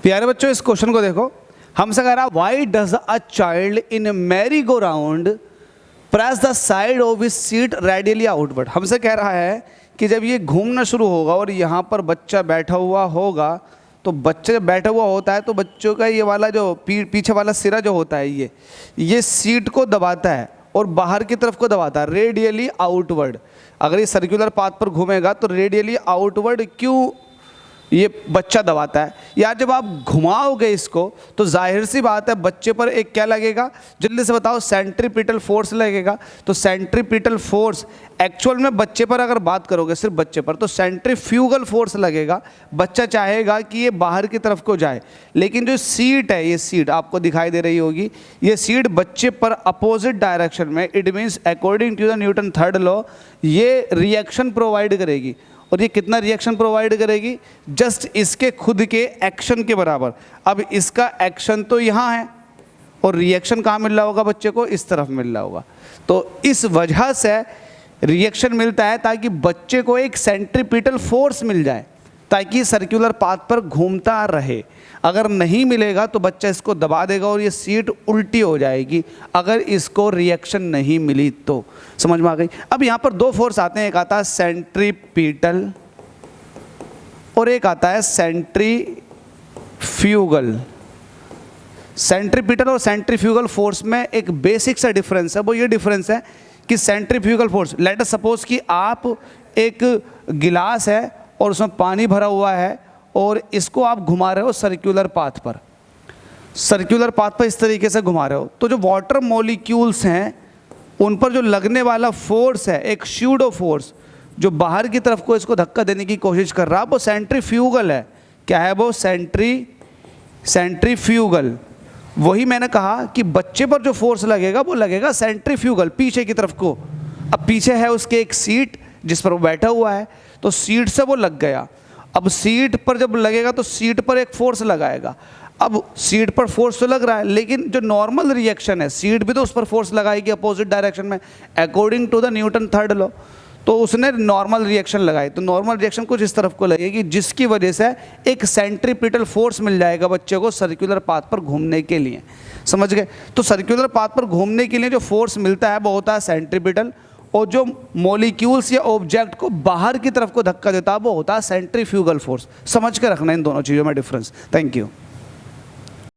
प्यारे बच्चों, इस क्वेश्चन को देखो। हमसे कह रहा why does a child in merry go round press the side of his seat radially outward. हमसे कह रहा है कि जब ये घूमना शुरू होगा और यहाँ पर बच्चा बैठा हुआ होगा, तो बच्चा जब बैठा हुआ होता है तो बच्चों का ये वाला जो पीछे वाला सिरा जो होता है ये सीट को दबाता है और बाहर की तरफ को दबाता है रेडियली आउटवर्ड। अगर ये सर्कुलर पाथ पर घूमेगा तो रेडियली आउटवर्ड क्यों ये बच्चा दबाता है यार। जब आप घुमाओगे इसको तो जाहिर सी बात है बच्चे पर एक क्या लगेगा, जल्दी से बताओ, सेंट्रीपिटल फोर्स लगेगा। तो सेंट्रीपिटल फोर्स एक्चुअल में बच्चे पर अगर बात करोगे सिर्फ बच्चे पर तो सेंट्रीफ्यूगल फोर्स लगेगा। बच्चा चाहेगा कि ये बाहर की तरफ को जाए, लेकिन जो सीट है, ये सीट आपको दिखाई दे रही होगी, ये सीट बच्चे पर अपोजिट डायरेक्शन में, it means according to the Newton third law, ये रिएक्शन प्रोवाइड करेगी। और ये कितना रिएक्शन प्रोवाइड करेगी? जस्ट इसके खुद के एक्शन के बराबर। अब इसका एक्शन तो यहाँ है और रिएक्शन कहाँ मिल रहा होगा बच्चे को? इस तरफ मिल रहा होगा। तो इस वजह से रिएक्शन मिलता है ताकि बच्चे को एक सेंट्रीपिटल फोर्स मिल जाए, ताकि सर्कुलर पाथ पर घूमता रहे। अगर नहीं मिलेगा तो बच्चा इसको दबा देगा और ये सीट उल्टी हो जाएगी, अगर इसको रिएक्शन नहीं मिली तो। समझ में आ गई? अब यहाँ पर दो फोर्स आते हैं, एक आता है सेंट्रीपिटल और एक आता है सेंट्रीफ्यूगल। सेंट्रीपिटल और सेंट्रीफ्यूगल फोर्स में एक बेसिक सा डिफरेंस है, वो ये डिफरेंस है कि centrifugal force, let us suppose कि आप एक गिलास है और उसमें पानी भरा हुआ है और इसको आप घुमा रहे हो सर्कुलर पाथ पर, सर्कुलर पाथ पर इस तरीके से घुमा रहे हो, तो जो वाटर मॉलिक्यूल्स हैं उन पर जो लगने वाला फोर्स है, एक स्यूडो फोर्स जो बाहर की तरफ को इसको धक्का देने की कोशिश कर रहा है, वो सेंट्रीफ्यूगल है। क्या है वो? सेंट्रीफ्यूगल। वही मैंने कहा कि बच्चे पर जो फोर्स लगेगा वो लगेगा सेंट्रीफ्यूगल, पीछे की तरफ को। अब पीछे है उसके एक सीट जिस पर वो बैठा हुआ है, तो सीट से वो लग गया। अब सीट पर जब लगेगा तो सीट पर एक फोर्स लगाएगा। अब सीट पर फोर्स तो लग रहा है, लेकिन जो नॉर्मल रिएक्शन है, सीट भी तो उस पर फोर्स लगाएगी अपोजिट डायरेक्शन में according to the Newton third law. तो उसने नॉर्मल रिएक्शन लगाई, तो नॉर्मल रिएक्शन कुछ इस तरफ को लगेगी, जिसकी वजह से एक सेंट्रीपिटल फोर्स मिल जाएगा बच्चे को सर्कुलर पाथ पर घूमने के लिए। समझ गए? तो सर्कुलर पाथ पर घूमने के लिए जो फोर्स मिलता है वो होता है सेंट्रीपिटल, और जो मॉलिक्यूल्स या ऑब्जेक्ट को बाहर की तरफ को धक्का देता है वो होता है सेंट्रीफ्यूगल फोर्स। समझ के रखना इन दोनों चीज़ों में डिफरेंस। Thank you.